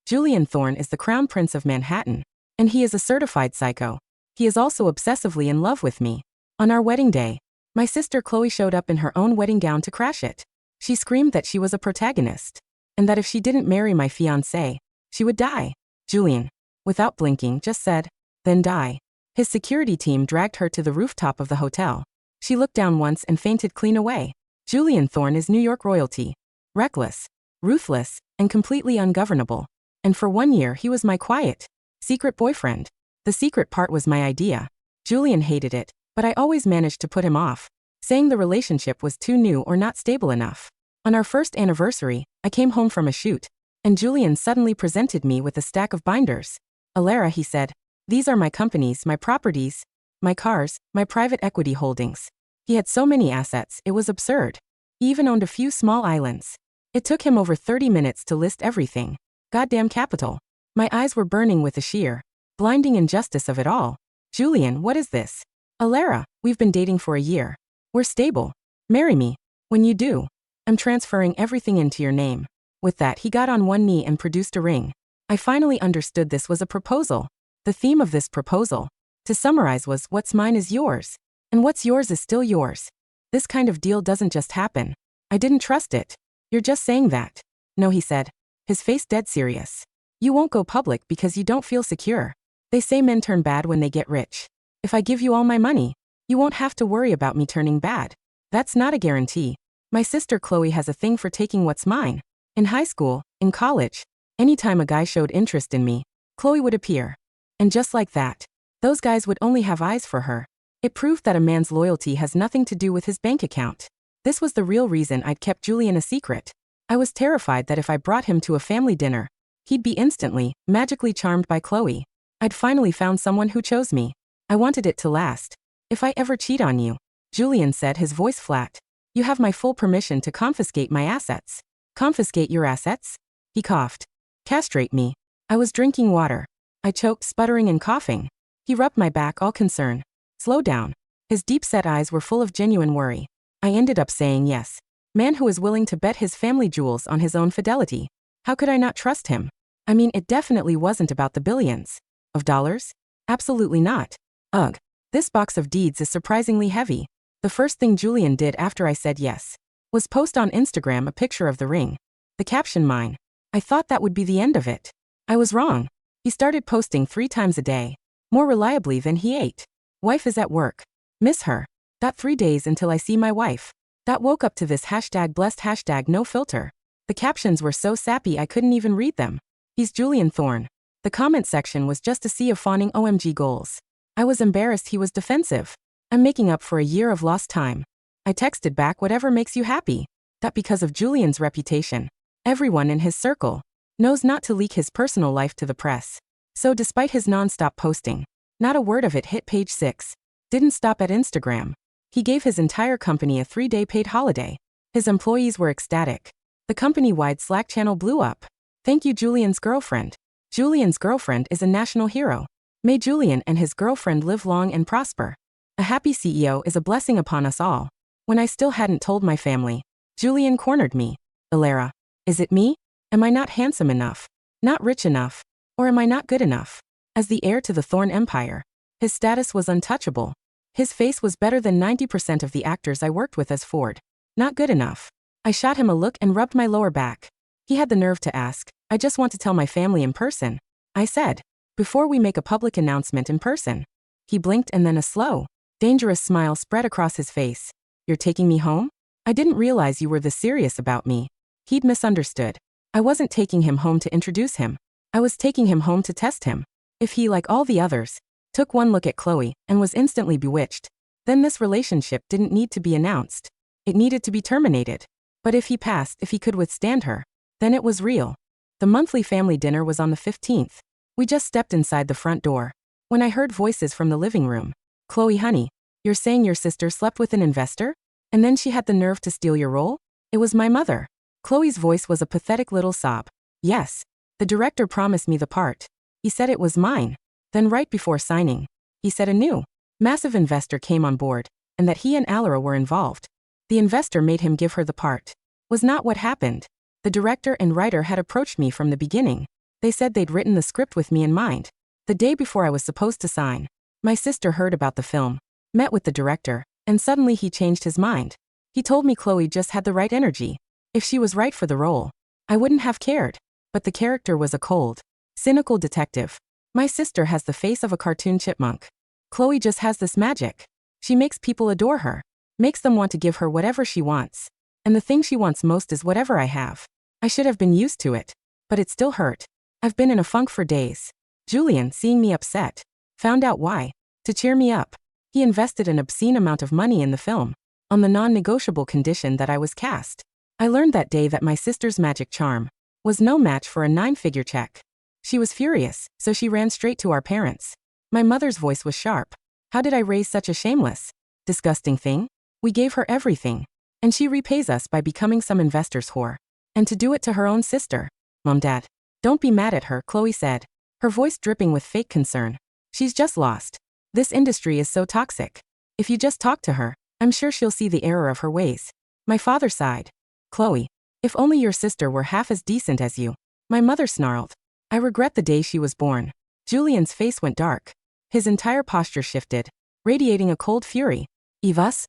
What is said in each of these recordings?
Julian Thorn is the crown prince of Manhattan, and he is a certified psycho. He is also obsessively in love with me. On our wedding day, my sister Chloe showed up in her own wedding gown to crash it. She screamed that she was a protagonist, and that if she didn't marry my fiance, she would die. Julian, without blinking, just said, "Then die." His security team dragged her to the rooftop of the hotel. She looked down once and fainted clean away. Julian Thorn is New York royalty. Reckless, ruthless, and completely ungovernable. And for 1 year he was my quiet, secret boyfriend. The secret part was my idea. Julian hated it, but I always managed to put him off, saying the relationship was too new or not stable enough. On our first anniversary, I came home from a shoot, and Julian suddenly presented me with a stack of binders. "Alara," he said, "these are my companies, my properties, my cars, my private equity holdings." He had so many assets, it was absurd. He even owned a few small islands. It took him over 30 minutes to list everything. Goddamn capital. My eyes were burning with the sheer, blinding injustice of it all. "Julian, what is this?" "Alara, we've been dating for a year. We're stable. Marry me. When you do, I'm transferring everything into your name." With that, he got on one knee and produced a ring. I finally understood this was a proposal. The theme of this proposal, to summarize, was what's mine is yours, and what's yours is still yours. This kind of deal doesn't just happen. I didn't trust it. "You're just saying that." "No," he said, his face dead serious. "You won't go public because you don't feel secure. They say men turn bad when they get rich. If I give you all my money, you won't have to worry about me turning bad. That's not a guarantee. My sister Chloe has a thing for taking what's mine. In high school, in college, anytime a guy showed interest in me, Chloe would appear. And just like that, those guys would only have eyes for her. It proved that a man's loyalty has nothing to do with his bank account. This was the real reason I'd kept Julian a secret. I was terrified that if I brought him to a family dinner, he'd be instantly, magically charmed by Chloe. I'd finally found someone who chose me. I wanted it to last. "If I ever cheat on you," Julian said, his voice flat, "you have my full permission to confiscate my assets." "Confiscate your assets?" He coughed. "Castrate me." I was drinking water. I choked, sputtering and coughing. He rubbed my back, all concern. "Slow down." His deep-set eyes were full of genuine worry. I ended up saying yes. Man who is willing to bet his family jewels on his own fidelity. How could I not trust him? I mean, it definitely wasn't about the billions of dollars. Absolutely not. Ugh. This box of deeds is surprisingly heavy. The first thing Julian did after I said yes was post on Instagram a picture of the ring. The caption, "Mine." I thought that would be the end of it. I was wrong. He started posting 3 times a day, more reliably than he ate. "Wife is at work. Miss her. That 3 days until I see my wife." That woke up to this #blessed #no filter. The captions were so sappy I couldn't even read them. "He's Julian Thorn." The comment section was just a sea of fawning OMG goals. I was embarrassed he was defensive. "I'm making up for a year of lost time." I texted back, "Whatever makes you happy." That because of Julian's reputation, everyone in his circle knows not to leak his personal life to the press. So despite his non-stop posting, not a word of it hit page 6. Didn't stop at Instagram. He gave his entire company a 3-day paid holiday. His employees were ecstatic. The company-wide Slack channel blew up. "Thank you, Julian's girlfriend." Julian's girlfriend is a national hero. May Julian and his girlfriend live long and prosper. A happy CEO is a blessing upon us all. When I still hadn't told my family, Julian cornered me. "Alara, is it me? Am I not handsome enough? Not rich enough? Or am I not good enough?" As the heir to the Thorn Empire, his status was untouchable. His face was better than 90% of the actors I worked with as Ford. Not good enough. I shot him a look and rubbed my lower back. He had the nerve to ask, "I just want to tell my family in person." I said, "Before we make a public announcement in person." He blinked and then a slow, dangerous smile spread across his face. "You're taking me home? I didn't realize you were this serious about me." He'd misunderstood. I wasn't taking him home to introduce him. I was taking him home to test him. If he, like all the others, took one look at Chloe and was instantly bewitched, then this relationship didn't need to be announced. It needed to be terminated. But if he passed, if he could withstand her, then it was real. The monthly family dinner was on the 15th. We just stepped inside the front door when I heard voices from the living room. "Chloe, honey, you're saying your sister slept with an investor? And then she had the nerve to steal your role?" It was my mother. Chloe's voice was a pathetic little sob. "Yes. The director promised me the part. He said it was mine. Then right before signing, he said a new, massive investor came on board, and that he and Alara were involved. The investor made him give her the part. Was not what happened. The director and writer had approached me from the beginning. They said they'd written the script with me in mind. The day before I was supposed to sign, my sister heard about the film, met with the director, and suddenly he changed his mind. He told me Chloe just had the right energy. If she was right for the role, I wouldn't have cared. But the character was a cold, cynical detective. My sister has the face of a cartoon chipmunk. Chloe just has this magic. She makes people adore her, makes them want to give her whatever she wants. And the thing she wants most is whatever I have. I should have been used to it, but it still hurt. I've been in a funk for days. Julian, seeing me upset, found out why. To cheer me up, he invested an obscene amount of money in the film, on the non-negotiable condition that I was cast. I learned that day that my sister's magic charm was no match for a 9-figure check. She was furious, so she ran straight to our parents. My mother's voice was sharp. How did I raise such a shameless, disgusting thing? We gave her everything, and she repays us by becoming some investor's whore. And to do it to her own sister. Mom, Dad, don't be mad at her, Chloe said, her voice dripping with fake concern. She's just lost. This industry is so toxic. If you just talk to her, I'm sure she'll see the error of her ways. My father sighed. Chloe, if only your sister were half as decent as you. My mother snarled. I regret the day she was born. Julian's face went dark. His entire posture shifted, radiating a cold fury. Ivas,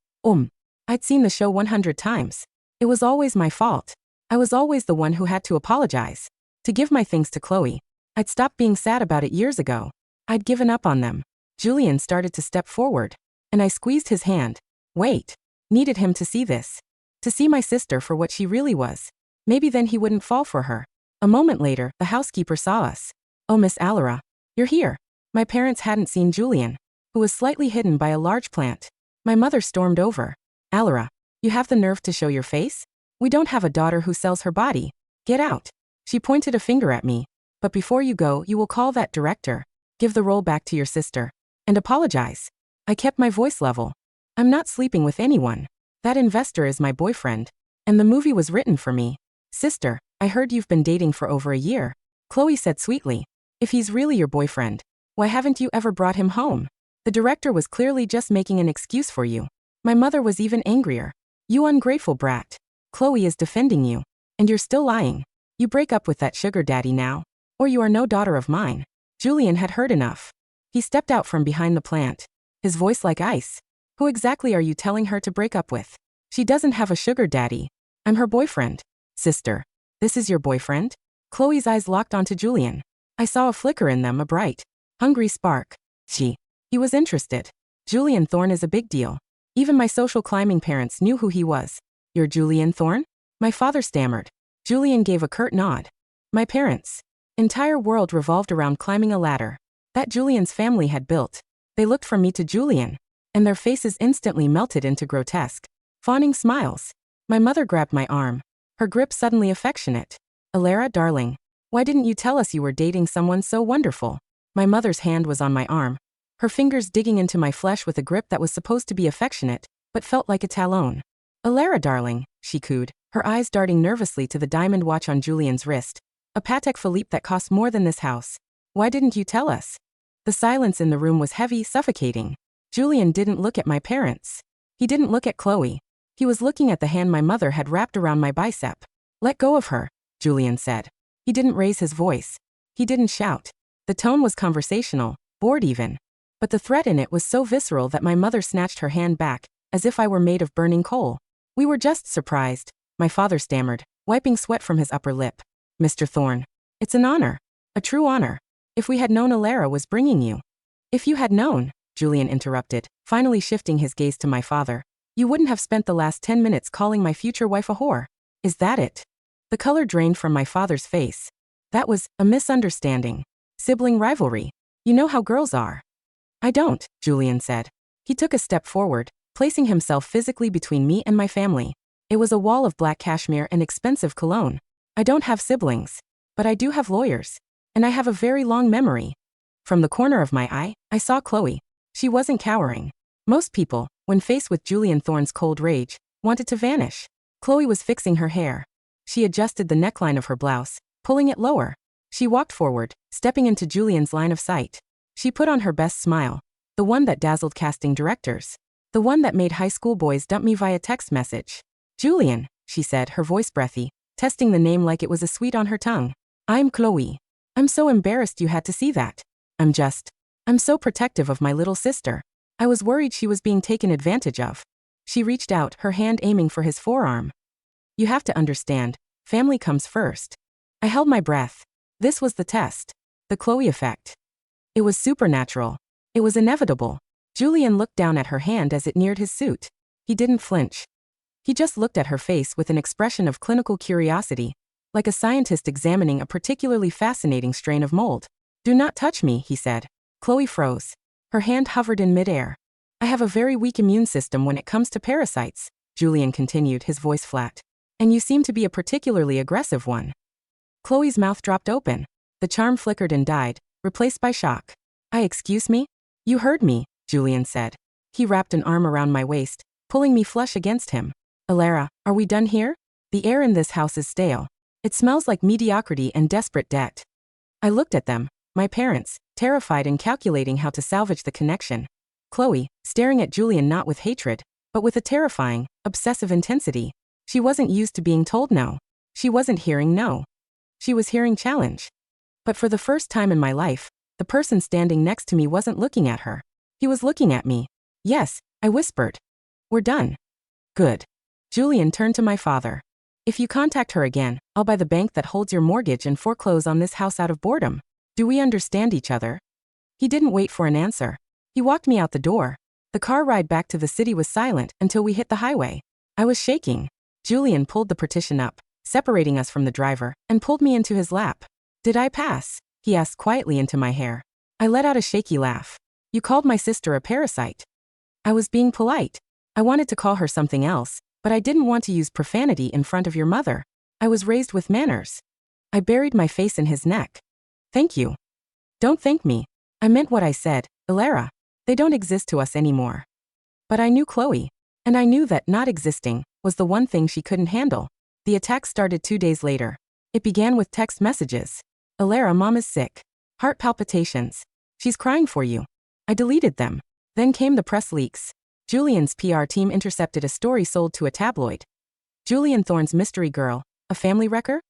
I'd seen the show 100 times. It was always my fault. I was always the one who had to apologize. To give my things to Chloe. I'd stopped being sad about it years ago. I'd given up on them. Julian started to step forward, and I squeezed his hand. Wait. Needed him to see this. To see my sister for what she really was. Maybe then he wouldn't fall for her. A moment later, the housekeeper saw us. Oh, Miss Alara, you're here. My parents hadn't seen Julian, who was slightly hidden by a large plant. My mother stormed over. Alara, you have the nerve to show your face? We don't have a daughter who sells her body. Get out. She pointed a finger at me. But before you go, you will call that director, give the role back to your sister, and apologize. I kept my voice level. I'm not sleeping with anyone. That investor is my boyfriend, and the movie was written for me. Sister, I heard you've been dating for over a year. Chloe said sweetly. If he's really your boyfriend, why haven't you ever brought him home? The director was clearly just making an excuse for you. My mother was even angrier. You ungrateful brat. Chloe is defending you, and you're still lying. You break up with that sugar daddy now, or you are no daughter of mine. Julian had heard enough. He stepped out from behind the plant, his voice like ice. Who exactly are you telling her to break up with? She doesn't have a sugar daddy. I'm her boyfriend. Sister, this is your boyfriend? Chloe's eyes locked onto Julian. I saw a flicker in them, a bright, hungry spark. He was interested. Julian Thorn is a big deal. Even my social climbing parents knew who he was. You're Julian Thorn? My father stammered. Julian gave a curt nod. My parents' entire world revolved around climbing a ladder that Julian's family had built. They looked from me to Julian, and their faces instantly melted into grotesque, fawning smiles. My mother grabbed my arm, her grip suddenly affectionate. Alara, darling, why didn't you tell us you were dating someone so wonderful? My mother's hand was on my arm, her fingers digging into my flesh with a grip that was supposed to be affectionate, but felt like a talon. Alara, darling, she cooed, her eyes darting nervously to the diamond watch on Julian's wrist. A Patek Philippe that cost more than this house. Why didn't you tell us? The silence in the room was heavy, suffocating. Julian didn't look at my parents. He didn't look at Chloe. He was looking at the hand my mother had wrapped around my bicep. Let go of her, Julian said. He didn't raise his voice. He didn't shout. The tone was conversational, bored even. But the threat in it was so visceral that my mother snatched her hand back, as if I were made of burning coal. We were just surprised, my father stammered, wiping sweat from his upper lip. Mr. Thorn, it's an honor. A true honor. If we had known Alara was bringing you. If you had known, Julian interrupted, finally shifting his gaze to my father, you wouldn't have spent the last 10 minutes calling my future wife a whore. Is that it? The color drained from my father's face. That was a misunderstanding. Sibling rivalry. You know how girls are. I don't, Julian said. He took a step forward, placing himself physically between me and my family. It was a wall of black cashmere and expensive cologne. I don't have siblings, but I do have lawyers. And I have a very long memory. From the corner of my eye, I saw Chloe. She wasn't cowering. Most people, when faced with Julian Thorn's cold rage, wanted to vanish. Chloe was fixing her hair. She adjusted the neckline of her blouse, pulling it lower. She walked forward, stepping into Julian's line of sight. She put on her best smile, the one that dazzled casting directors, the one that made high school boys dump me via text message. Julian, she said, her voice breathy, testing the name like it was a sweet on her tongue. I'm Chloe. I'm so embarrassed you had to see that. I'm so protective of my little sister. I was worried she was being taken advantage of. She reached out, her hand aiming for his forearm. You have to understand, family comes first. I held my breath. This was the test. The Chloe effect. It was supernatural. It was inevitable. Julian looked down at her hand as it neared his suit. He didn't flinch. He just looked at her face with an expression of clinical curiosity, like a scientist examining a particularly fascinating strain of mold. Do not touch me, he said. Chloe froze. Her hand hovered in midair. I have a very weak immune system when it comes to parasites, Julian continued, his voice flat. And you seem to be a particularly aggressive one. Chloe's mouth dropped open. The charm flickered and died, replaced by shock. Excuse me? You heard me, Julian said. He wrapped an arm around my waist, pulling me flush against him. Alara, are we done here? The air in this house is stale. It smells like mediocrity and desperate debt. I looked at them, my parents, terrified and calculating how to salvage the connection. Chloe, staring at Julian not with hatred, but with a terrifying, obsessive intensity. She wasn't used to being told no. She wasn't hearing no. She was hearing challenge. But for the first time in my life, the person standing next to me wasn't looking at her. He was looking at me. Yes, I whispered. We're done. Good. Julian turned to my father. If you contact her again, I'll buy the bank that holds your mortgage and foreclose on this house out of boredom. Do we understand each other? He didn't wait for an answer. He walked me out the door. The car ride back to the city was silent until we hit the highway. I was shaking. Julian pulled the partition up, separating us from the driver, and pulled me into his lap. Did I pass? He asked quietly into my hair. I let out a shaky laugh. You called my sister a parasite. I was being polite. I wanted to call her something else, but I didn't want to use profanity in front of your mother. I was raised with manners. I buried my face in his neck. Thank you. Don't thank me. I meant what I said, Alara. They don't exist to us anymore. But I knew Chloe, and I knew that not existing was the one thing she couldn't handle. The attack started 2 days later. It began with text messages. Alara, mom is sick. Heart palpitations. She's crying for you. I deleted them. Then came the press leaks. Julian's PR team intercepted a story sold to a tabloid. Julian Thorn's mystery girl, a family wrecker?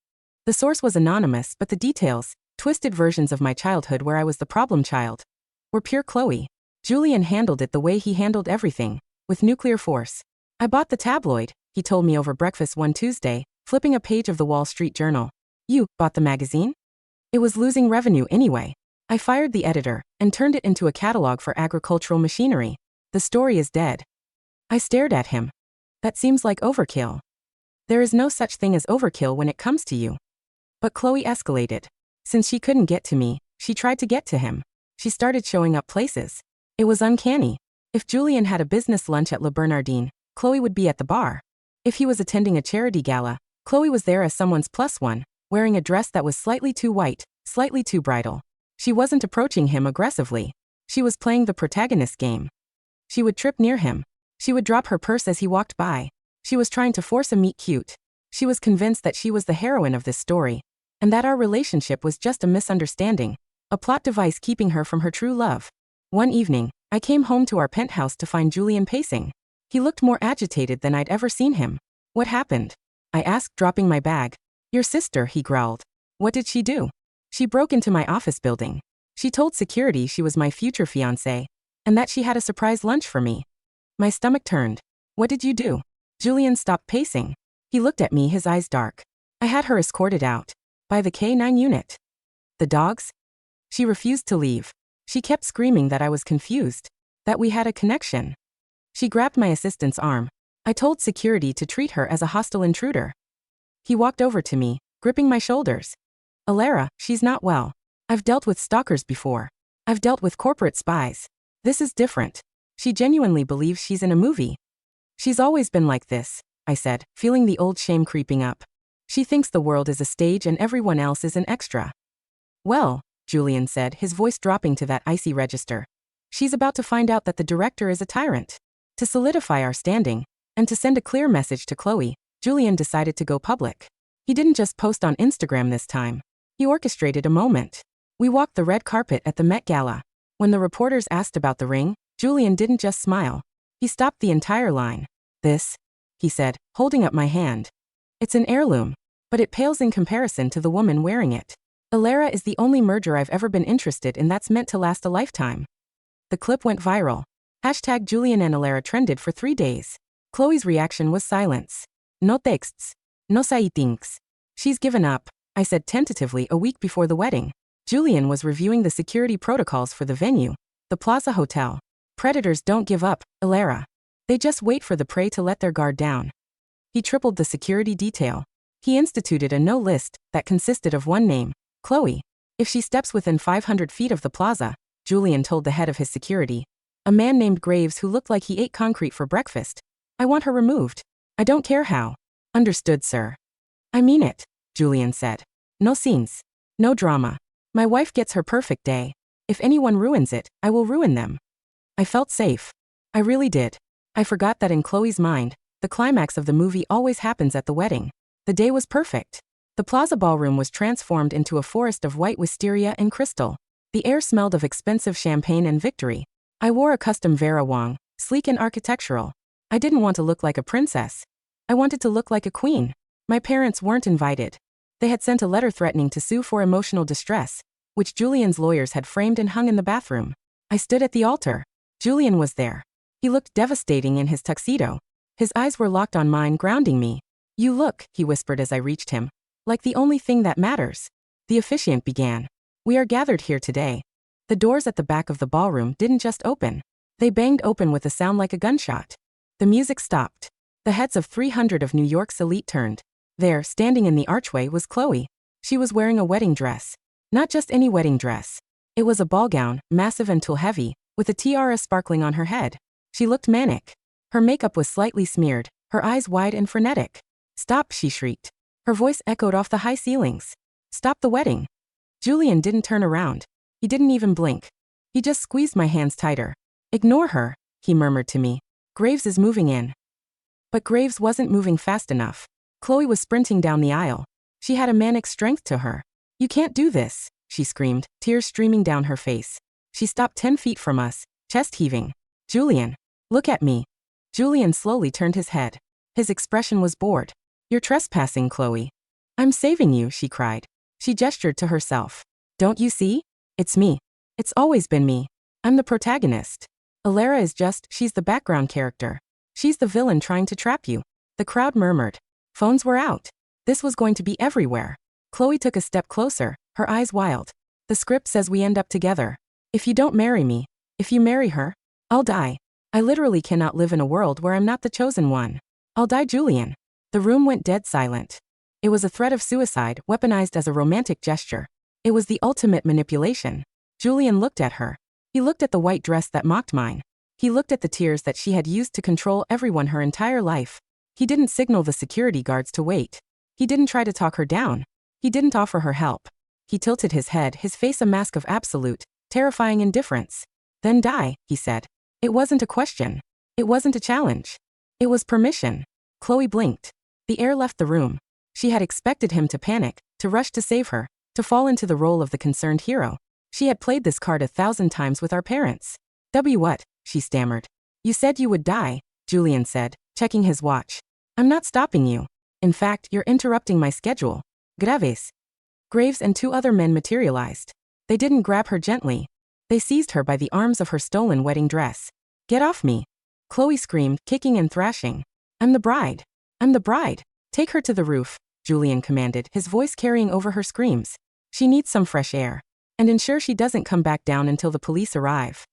The source was anonymous, but the details, twisted versions of my childhood where I was the problem child, were pure Chloe. Julian handled it the way he handled everything, with nuclear force. I bought the tabloid, he told me over breakfast one Tuesday, flipping a page of the Wall Street Journal. You bought the magazine? It was losing revenue anyway. I fired the editor and turned it into a catalog for agricultural machinery. The story is dead. I stared at him. That seems like overkill. There is no such thing as overkill when it comes to you. But Chloe escalated. Since she couldn't get to me, she tried to get to him. She started showing up places. It was uncanny. If Julian had a business lunch at Le Bernardin, Chloe would be at the bar. If he was attending a charity gala, Chloe was there as someone's plus one, wearing a dress that was slightly too white, slightly too bridal. She wasn't approaching him aggressively. She was playing the protagonist game. She would trip near him. She would drop her purse as he walked by. She was trying to force a meet cute. She was convinced that she was the heroine of this story, and that our relationship was just a misunderstanding, a plot device keeping her from her true love. One evening, I came home to our penthouse to find Julian pacing. He looked more agitated than I'd ever seen him. What happened? I asked, dropping my bag. Your sister, he growled. What did she do? She broke into my office building. She told security she was my future fiance, and that she had a surprise lunch for me. My stomach turned. What did you do? Julian stopped pacing. He looked at me, his eyes dark. I had her escorted out. By the K9 unit. The dogs? She refused to leave. She kept screaming that I was confused, that we had a connection. She grabbed my assistant's arm. I told security to treat her as a hostile intruder. He walked over to me, gripping my shoulders. Alara, she's not well. I've dealt with stalkers before. I've dealt with corporate spies. This is different. She genuinely believes she's in a movie. She's always been like this, I said, feeling the old shame creeping up. She thinks the world is a stage and everyone else is an extra. Well, Julian said, his voice dropping to that icy register. She's about to find out that the director is a tyrant. To solidify our standing, and to send a clear message to Chloe, Julian decided to go public. He didn't just post on Instagram this time. He orchestrated a moment. We walked the red carpet at the Met Gala. When the reporters asked about the ring, Julian didn't just smile. He stopped the entire line. This, he said, holding up my hand. It's an heirloom, but it pales in comparison to the woman wearing it. Alara is the only merger I've ever been interested in that's meant to last a lifetime. The clip went viral. Hashtag Julian and Alara trended for 3 days. Chloe's reaction was silence. No texts. No sightings. She's given up, I said tentatively a week before the wedding. Julian was reviewing the security protocols for the venue, the Plaza Hotel. Predators don't give up, Alara. They just wait for the prey to let their guard down. He tripled the security detail. He instituted a no list that consisted of one name, Chloe. If she steps within 500 feet of the plaza, Julian told the head of his security, a man named Graves who looked like he ate concrete for breakfast, I want her removed. I don't care how. Understood, sir. I mean it, Julian said. No scenes. No drama. My wife gets her perfect day. If anyone ruins it, I will ruin them. I felt safe. I really did. I forgot that in Chloe's mind, the climax of the movie always happens at the wedding. The day was perfect. The plaza ballroom was transformed into a forest of white wisteria and crystal. The air smelled of expensive champagne and victory. I wore a custom Vera Wang, sleek and architectural. I didn't want to look like a princess. I wanted to look like a queen. My parents weren't invited. They had sent a letter threatening to sue for emotional distress, which Julian's lawyers had framed and hung in the bathroom. I stood at the altar. Julian was there. He looked devastating in his tuxedo. His eyes were locked on mine, grounding me. You look, he whispered as I reached him, like the only thing that matters. The officiant began. We are gathered here today. The doors at the back of the ballroom didn't just open. They banged open with a sound like a gunshot. The music stopped. The heads of 300 of New York's elite turned. There, standing in the archway, was Chloe. She was wearing a wedding dress. Not just any wedding dress. It was a ball gown, massive and tulle heavy, with a tiara sparkling on her head. She looked manic. Her makeup was slightly smeared, her eyes wide and frenetic. Stop, she shrieked. Her voice echoed off the high ceilings. Stop the wedding. Julian didn't turn around. He didn't even blink. He just squeezed my hands tighter. Ignore her, he murmured to me. Graves is moving in. But Graves wasn't moving fast enough. Chloe was sprinting down the aisle. She had a manic strength to her. You can't do this, she screamed, tears streaming down her face. She stopped 10 feet from us, chest heaving. Julian, look at me. Julian slowly turned his head. His expression was bored. You're trespassing, Chloe. I'm saving you, she cried. She gestured to herself. Don't you see? It's me. It's always been me. I'm the protagonist. Alara is she's the background character. She's the villain trying to trap you. The crowd murmured. Phones were out. This was going to be everywhere. Chloe took a step closer, her eyes wild. The script says we end up together. If you don't marry me, if you marry her, I'll die. I literally cannot live in a world where I'm not the chosen one. I'll die, Julian. The room went dead silent. It was a threat of suicide, weaponized as a romantic gesture. It was the ultimate manipulation. Julian looked at her. He looked at the white dress that mocked mine. He looked at the tears that she had used to control everyone her entire life. He didn't signal the security guards to wait. He didn't try to talk her down. He didn't offer her help. He tilted his head, his face a mask of absolute, terrifying indifference. Then die, he said. It wasn't a question. It wasn't a challenge. It was permission. Chloe blinked. The air left the room. She had expected him to panic, to rush to save her, to fall into the role of the concerned hero. She had played this card 1,000 times with our parents. What? She stammered. You said you would die, Julian said, checking his watch. I'm not stopping you. In fact, you're interrupting my schedule. Graves. Graves and 2 other men materialized. They didn't grab her gently. They seized her by the arms of her stolen wedding dress. Get off me. Chloe screamed, kicking and thrashing. I'm the bride. I'm the bride. Take her to the roof, Julian commanded, his voice carrying over her screams. She needs some fresh air. And ensure she doesn't come back down until the police arrive.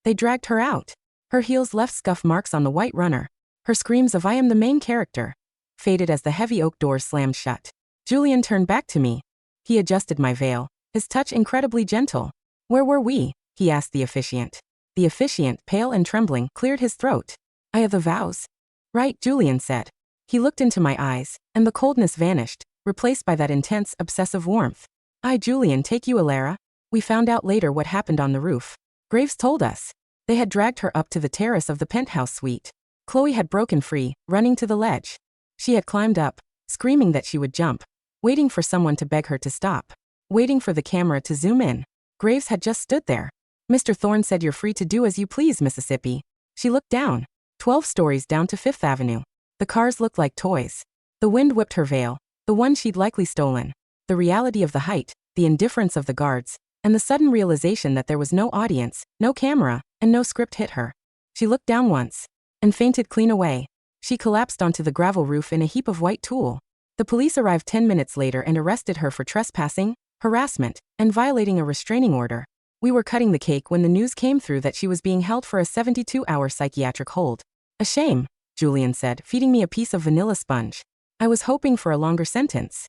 They dragged her out. Her heels left scuff marks on the white runner. Her screams of I am the main character faded as the heavy oak doors slammed shut. Julian turned back to me. He adjusted my veil, his touch incredibly gentle. Where were we? He asked the officiant. The officiant, pale and trembling, cleared his throat. I have the vows. Right, Julian said. He looked into my eyes, and the coldness vanished, replaced by that intense, obsessive warmth. I, Julian, take you, Alara. We found out later what happened on the roof. Graves told us. They had dragged her up to the terrace of the penthouse suite. Chloe had broken free, running to the ledge. She had climbed up, screaming that she would jump, waiting for someone to beg her to stop, waiting for the camera to zoom in. Graves had just stood there. Mr. Thorn said you're free to do as you please, Mississippi. She looked down. 12 stories down to 5th Avenue. The cars looked like toys. The wind whipped her veil, the one she'd likely stolen. The reality of the height, the indifference of the guards, and the sudden realization that there was no audience, no camera, and no script hit her. She looked down once and fainted clean away. She collapsed onto the gravel roof in a heap of white tulle. The police arrived 10 minutes later and arrested her for trespassing, harassment, and violating a restraining order. We were cutting the cake when the news came through that she was being held for a 72-hour psychiatric hold. A shame, Julian said, feeding me a piece of vanilla sponge. I was hoping for a longer sentence.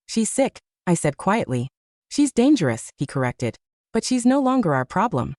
She's sick, I said quietly. She's dangerous, he corrected. But she's no longer our problem.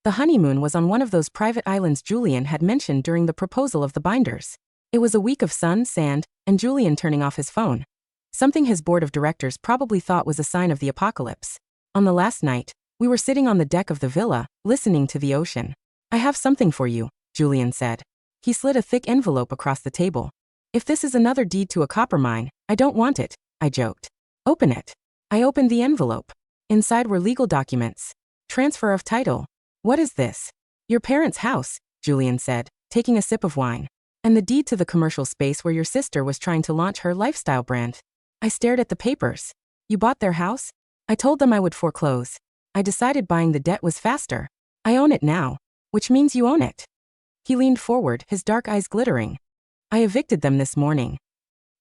The honeymoon was on one of those private islands Julian had mentioned during the proposal of the binders. It was a week of sun, sand, and Julian turning off his phone. Something his board of directors probably thought was a sign of the apocalypse. On the last night, we were sitting on the deck of the villa, listening to the ocean. I have something for you, Julian said. He slid a thick envelope across the table. If this is another deed to a copper mine, I don't want it, I joked. Open it. I opened the envelope. Inside were legal documents. Transfer of title. What is this? Your parents' house, Julian said, taking a sip of wine. And the deed to the commercial space where your sister was trying to launch her lifestyle brand. I stared at the papers. You bought their house? I told them I would foreclose. I decided buying the debt was faster. I own it now, which means you own it. He leaned forward, his dark eyes glittering. I evicted them this morning.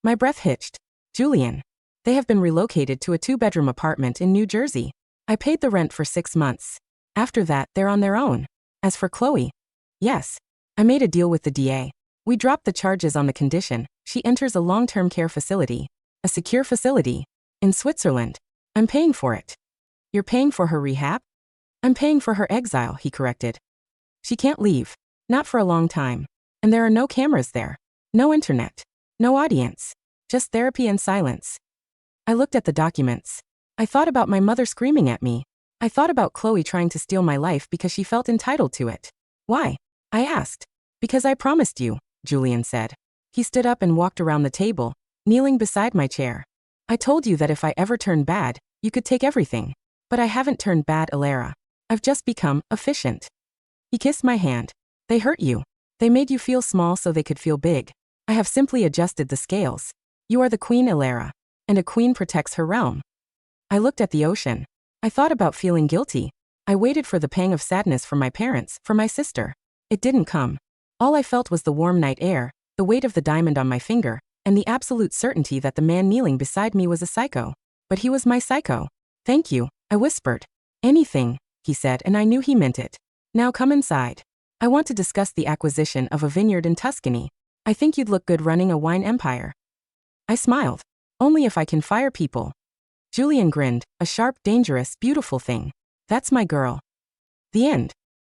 My breath hitched. Julian. They have been relocated to a 2-bedroom apartment in New Jersey. I paid the rent for 6 months. After that, they're on their own. As for Chloe. Yes. I made a deal with the DA. We dropped the charges on the condition she enters a long-term care facility. A secure facility. In Switzerland. I'm paying for it. You're paying for her rehab? I'm paying for her exile, he corrected. She can't leave. Not for a long time. And there are no cameras there. No internet. No audience. Just therapy and silence. I looked at the documents. I thought about my mother screaming at me. I thought about Chloe trying to steal my life because she felt entitled to it. Why? I asked. Because I promised you, Julian said. He stood up and walked around the table, kneeling beside my chair. I told you that if I ever turned bad, you could take everything. But I haven't turned bad, Alara. I've just become efficient. He kissed my hand. They hurt you. They made you feel small so they could feel big. I have simply adjusted the scales. You are the queen, Alara. And a queen protects her realm. I looked at the ocean. I thought about feeling guilty. I waited for the pang of sadness for my parents, for my sister. It didn't come. All I felt was the warm night air, the weight of the diamond on my finger, and the absolute certainty that the man kneeling beside me was a psycho. But he was my psycho. Thank you, I whispered. Anything, he said, and I knew he meant it. Now come inside. I want to discuss the acquisition of a vineyard in Tuscany. I think you'd look good running a wine empire. I smiled. Only if I can fire people. Julian grinned, a sharp, dangerous, beautiful thing. That's my girl. The end.